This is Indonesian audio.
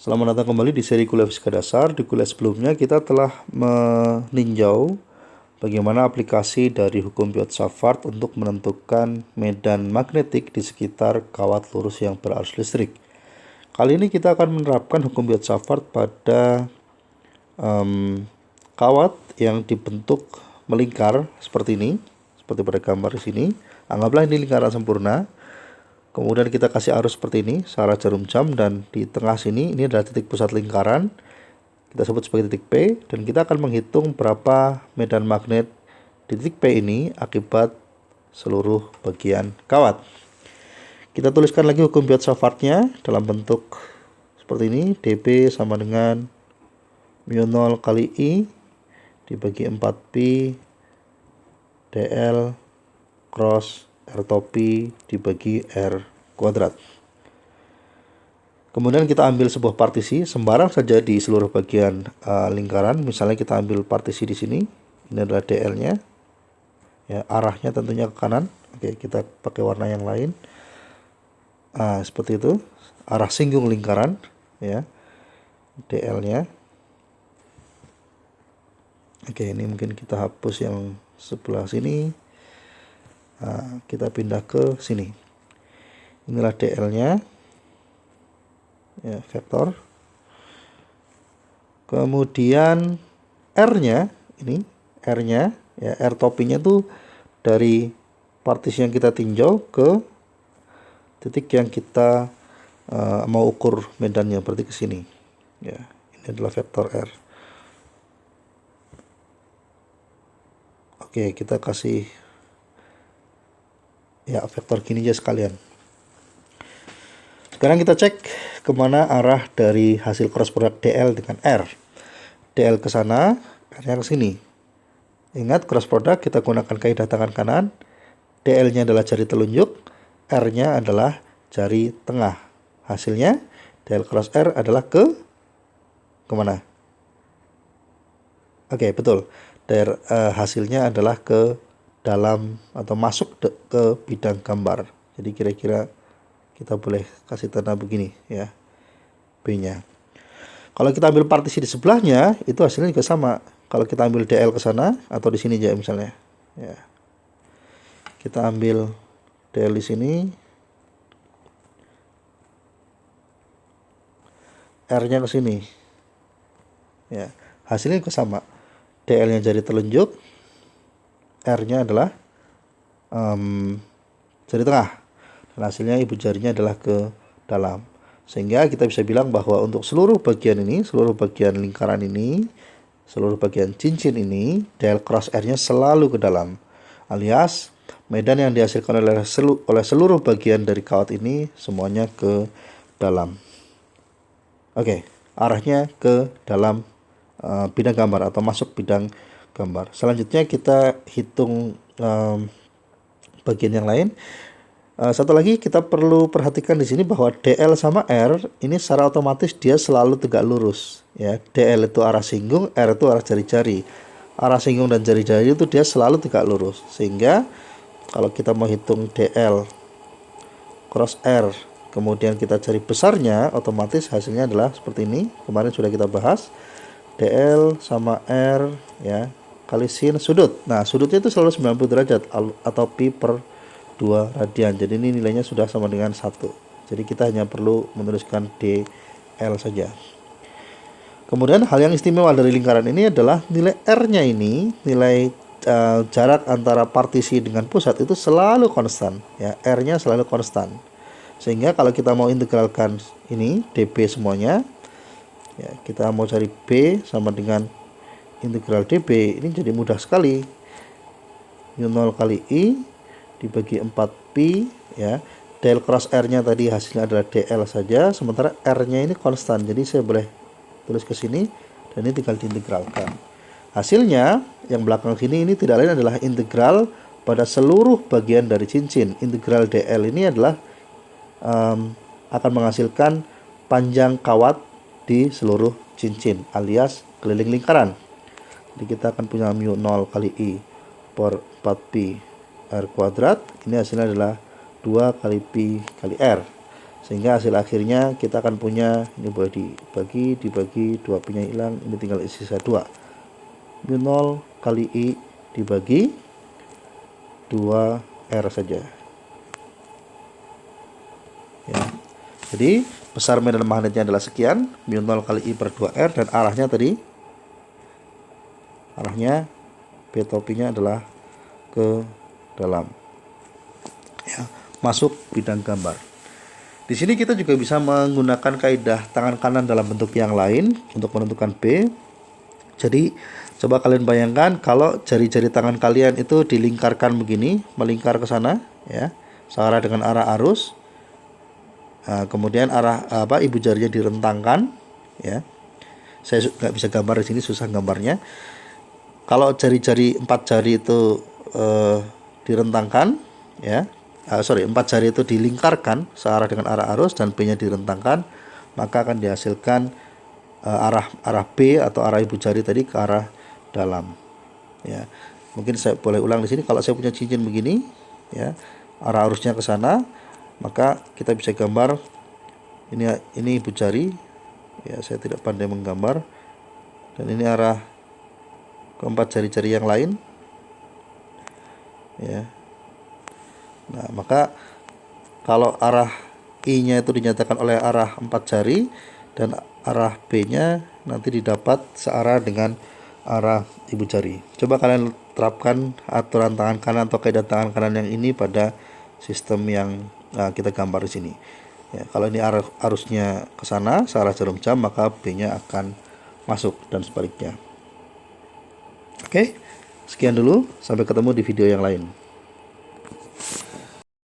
Selamat datang kembali di seri kuliah fisika dasar. Di kuliah sebelumnya kita telah meninjau bagaimana aplikasi dari hukum Biot-Savart untuk menentukan medan magnetik di sekitar kawat lurus yang berarus listrik. Kali ini kita akan menerapkan hukum Biot-Savart pada kawat yang dibentuk melingkar seperti ini, seperti pada gambar di sini. Anggaplah ini lingkaran sempurna. Kemudian kita kasih arus seperti ini, searah jarum jam, dan di tengah sini ini adalah titik pusat lingkaran. Kita sebut sebagai titik P, dan kita akan menghitung berapa medan magnet di titik P ini akibat seluruh bagian kawat. Kita tuliskan lagi hukum Biot-Savartnya dalam bentuk seperti ini. dB sama dengan mu0 kali I dibagi 4pi dl cross R topi dibagi R kuadrat. Kemudian kita ambil sebuah partisi sembarang saja di seluruh bagian lingkaran. Misalnya kita ambil partisi di sini. Ini adalah DL-nya. Ya, arahnya tentunya ke kanan. Oke, kita pakai warna yang lain. Seperti itu. Arah singgung lingkaran, ya. DL-nya. Oke, ini mungkin kita hapus yang sebelah sini. Kita pindah ke sini. Inilah DL-nya, ya, vektor. Kemudian R-nya, ini R-nya, ya, R topinya tuh dari partisi yang kita tinjau ke titik yang kita mau ukur medannya, berarti ke sini. Ya, ini adalah vektor R. Oke, kita kasih ya vektor gini aja sekalian. Sekarang kita cek kemana arah dari hasil cross product DL dengan R. DL ke sana, R-nya ke sini. Ingat, cross product kita gunakan kaidah tangan kanan. DL-nya adalah jari telunjuk, R-nya adalah jari tengah. Hasilnya DL cross R adalah kemana? Oke, betul. Hasilnya adalah ke dalam atau masuk ke bidang gambar. Jadi kira-kira kita boleh kasih tanda begini, ya, B-nya. Kalau kita ambil partisi di sebelahnya, itu hasilnya juga sama. Kalau kita ambil DL ke sana atau di sini aja misalnya, ya. Kita ambil DL di sini, R-nya ke sini, ya. Hasilnya juga sama. DL-nya jari telunjuk, R-nya adalah jari tengah, dan hasilnya ibu jarinya adalah ke dalam. Sehingga kita bisa bilang bahwa untuk seluruh bagian ini, seluruh bagian lingkaran ini, seluruh bagian cincin ini, DL cross R-nya selalu ke dalam. Alias medan yang dihasilkan oleh seluruh bagian dari kawat ini semuanya ke dalam. Oke, arahnya ke dalam bidang gambar atau masuk bidang gambar. Selanjutnya kita hitung bagian yang lain. Satu lagi kita perlu perhatikan di sini bahwa DL sama R ini secara otomatis dia selalu tegak lurus, ya. DL itu arah singgung, R itu arah jari-jari. Arah singgung dan jari-jari itu dia selalu tegak lurus. Sehingga kalau kita mau hitung DL cross R, kemudian kita cari besarnya, otomatis hasilnya adalah seperti ini. Kemarin sudah kita bahas. DL sama R, ya, kali sin sudut. Nah, sudutnya itu selalu 90 derajat atau pi per 2 radian. Jadi ini nilainya sudah sama dengan 1. Jadi kita hanya perlu menuliskan DL saja. Kemudian hal yang istimewa dari lingkaran ini adalah nilai R-nya ini, nilai jarak antara partisi dengan pusat itu selalu konstan, ya. R-nya selalu konstan. Sehingga kalau kita mau integralkan ini dB semuanya, ya, kita mau cari B sama dengan integral dB, ini jadi mudah sekali. mu0 kali I dibagi 4pi, ya. Del cross R-nya tadi hasilnya adalah DL saja, sementara R-nya ini konstan. Jadi saya boleh tulis ke sini dan ini tinggal diintegralkan. Hasilnya yang belakang sini ini tidak lain adalah integral pada seluruh bagian dari cincin. Integral DL ini adalah akan menghasilkan panjang kawat di seluruh cincin alias keliling lingkaran. Jadi kita akan punya mu0 kali I per 4pi R kuadrat. Ini hasilnya adalah 2 kali pi kali R. Sehingga hasil akhirnya kita akan punya ini boleh dibagi 2 P-nya hilang, ini tinggal sisa 2. Mu 0 kali I dibagi 2R saja. Ya. Jadi besar medan magnetnya adalah sekian, mu 0 kali I per 2R, dan arahnya tadi, arahnya P topinya adalah ke dalam. Ya, masuk bidang gambar. Di sini kita juga bisa menggunakan kaidah tangan kanan dalam bentuk yang lain untuk menentukan P. Jadi coba kalian bayangkan kalau jari-jari tangan kalian itu dilingkarkan begini, melingkar ke sana, ya, searah dengan arah arus. Nah, kemudian ibu jarinya direntangkan, ya. Saya nggak bisa gambar di sini, susah gambarnya. Kalau jari-jari 4 jari itu direntangkan, ya, 4 jari itu dilingkarkan searah dengan arah arus dan P-nya direntangkan, maka akan dihasilkan arah B atau arah ibu jari tadi ke arah dalam. Ya, mungkin saya boleh ulang di sini. Kalau saya punya cincin begini, ya, arah arusnya ke sana, maka kita bisa gambar ini ibu jari. Ya, saya tidak pandai menggambar. Dan ini arah keempat jari-jari yang lain. Ya. Nah, maka kalau arah I-nya itu dinyatakan oleh arah 4 jari dan arah B-nya nanti didapat searah dengan arah ibu jari. Coba kalian terapkan aturan tangan kanan atau kaidah tangan kanan yang ini pada sistem yang kita gambar di sini. Ya, kalau ini arusnya ke sana searah jarum jam, maka B-nya akan masuk dan sebaliknya. Oke, sekian dulu, sampai ketemu di video yang lain.